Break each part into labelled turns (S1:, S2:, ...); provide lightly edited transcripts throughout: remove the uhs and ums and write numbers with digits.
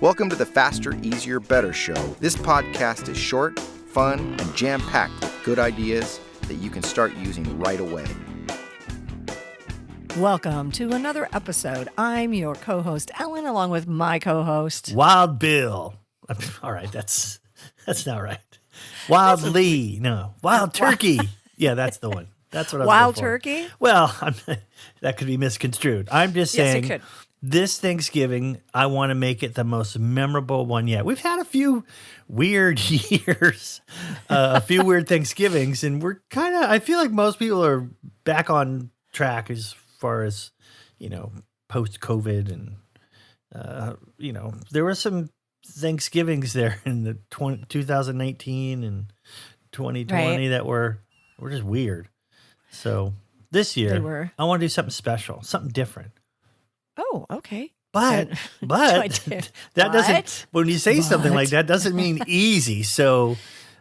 S1: Welcome to the Faster, Easier, Better show. This podcast is short, fun, and jam-packed with good ideas that you can start using right away.
S2: Welcome to another episode. I'm your co-host, Ellen, along with my co-host,
S3: Wild Bill. All right, that's not right. Wild Lee. No, Wild Turkey. Yeah, that's the one. That's what I was
S2: Wild
S3: going for.
S2: Turkey.
S3: Well, that could be misconstrued. I'm just saying
S2: Yes, it could.
S3: this Thanksgiving, I want to make it the most memorable one yet. We've had a few weird years, a few weird Thanksgivings, and we're kind of, I feel like most people are back on track as far as, post-COVID and, there were some Thanksgivings there in the 2019 and 2020 that were just weird. So this year, I want to do something special, something different.
S2: Oh, okay.
S3: But that doesn't, when you say something like that, doesn't mean easy. So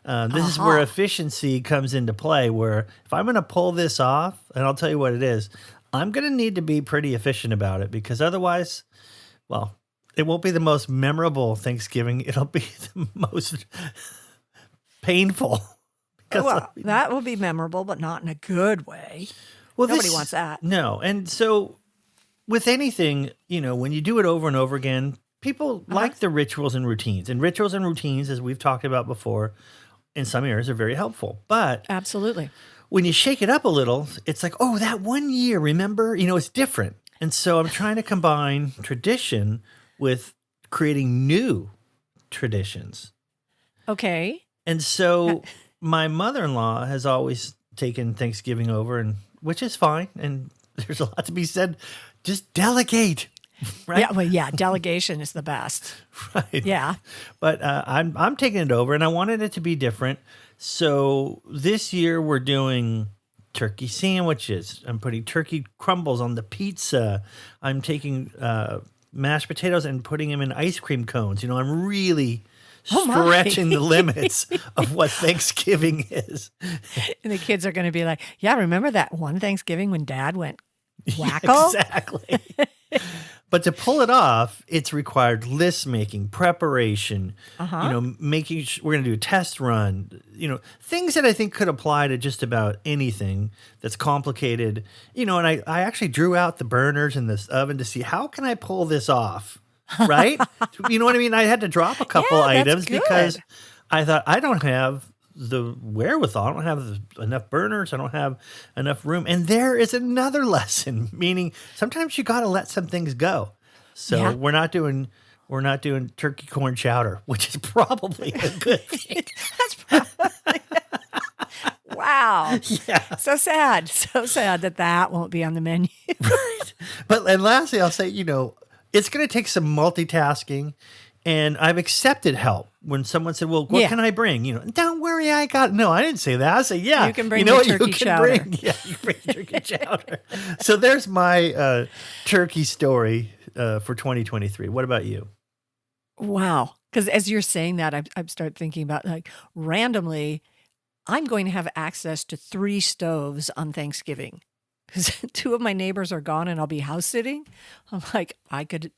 S3: this is where efficiency comes into play, where if I'm going to pull this off, and I'll tell you what it is, I'm going to need to be pretty efficient about it, because otherwise, well, it won't be the most memorable Thanksgiving. It'll be the most painful.
S2: Well, that will be memorable, but not in a good way.
S3: Well,
S2: Nobody wants that.
S3: No. And so with anything, when you do it over and over again, people like the rituals and routines. And rituals and routines, as we've talked about before, in some areas are very helpful. But
S2: Absolutely.
S3: when you shake it up a little, it's like, oh, that one year, remember? It's different. And so I'm trying to combine tradition with creating new traditions.
S2: Okay.
S3: And so my mother-in-law has always taken Thanksgiving over, and which is fine. And there's a lot to be said. Just delegate, right?
S2: Yeah. Delegation is the best.
S3: Right.
S2: Yeah.
S3: But I'm taking it over, and I wanted it to be different. So this year we're doing turkey sandwiches. I'm putting turkey crumbles on the pizza. I'm taking mashed potatoes and putting them in ice cream cones. I'm really stretching the limits of what Thanksgiving is.
S2: And the kids are going to be like, yeah, remember that one Thanksgiving when Dad went wacko?
S3: Exactly. But to pull it off, it's required list making, preparation, making we're going to do a test run, things that I think could apply to just about anything that's complicated, and I actually drew out the burners in this oven to see how can I pull this off, right? You know what I mean? I had to drop a couple items because I thought I don't have the wherewithal. I don't have enough burners. I don't have enough room. And there is another lesson, meaning sometimes you got to let some things go. So we're not doing turkey corn chowder, which is probably a good thing.
S2: That's probably wow.
S3: Yeah.
S2: So sad that won't be on the menu.
S3: Right. And lastly, I'll say, it's going to take some multitasking. And I've accepted help when someone said, well, what can I bring? Don't worry, I didn't say that. I say, yeah.
S2: You can bring the turkey chowder.
S3: Yeah, you bring turkey chowder. So there's my turkey story for 2023. What about you?
S2: Wow. Because as you're saying that, I start thinking about, like, randomly, I'm going to have access to 3 stoves on Thanksgiving. Because 2 of my neighbors are gone and I'll be house sitting. I'm like, I could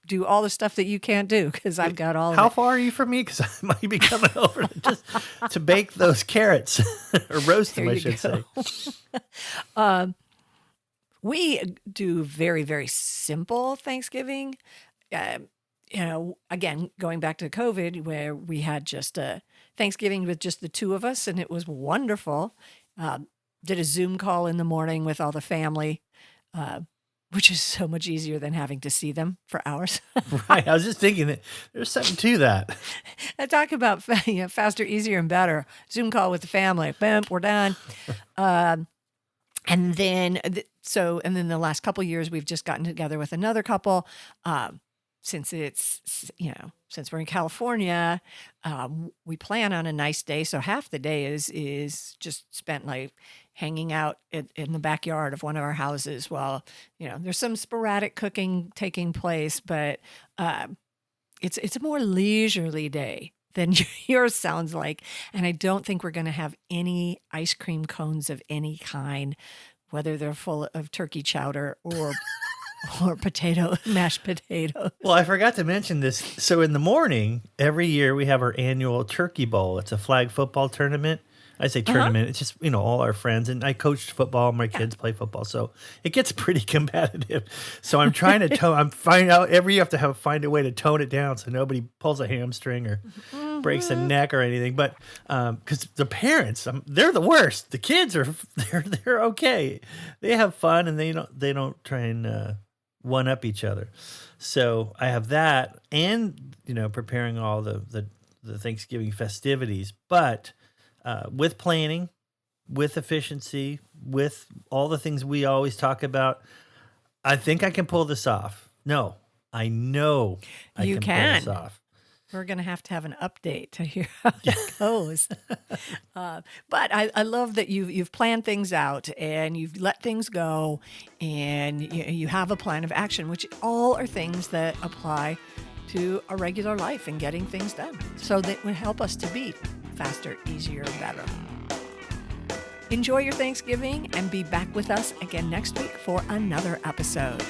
S2: do all the stuff that you can't do because I've got all of it.
S3: How far are you from me? Because I might be coming over just to bake those carrots or roast them, I should say.
S2: We do very, very simple Thanksgiving. Again, going back to COVID, where we had just a Thanksgiving with just the 2 of us, and it was wonderful. Did a Zoom call in the morning with all the family, which is so much easier than having to see them for hours.
S3: Right. I was just thinking that there's something to that.
S2: I talk about faster, easier, and better. Zoom call with the family. Boom, we're done. And then the last couple of years, we've just gotten together with another couple. Since we're in California, we plan on a nice day. So half the day is just spent like hanging out in the backyard of one of our houses while, there's some sporadic cooking taking place, but it's a more leisurely day than yours sounds like. And I don't think we're going to have any ice cream cones of any kind, whether they're full of turkey chowder or or mashed potatoes.
S3: Well, I forgot to mention this. So in the morning, every year we have our annual turkey bowl. It's a flag football tournament. I say tournament. It's just, all our friends. And I coached football. My kids play football. So it gets pretty competitive. So I'm trying to I'm finding out every year I have to find a way to tone it down so nobody pulls a hamstring or breaks a neck or anything. But because the parents, they're the worst. The kids they're okay. They have fun and they don't try and one up each other. So I have that and, preparing all the Thanksgiving festivities. But with planning, with efficiency, with all the things we always talk about, I think I can pull this off. No, I know I
S2: You
S3: can pull this off.
S2: We're going to have an update to hear how it goes. But I love that you've planned things out and you've let things go and you have a plan of action, which all are things that apply to a regular life and getting things done. So that would help us to be faster, easier, better. Enjoy your Thanksgiving and be back with us again next week for another episode.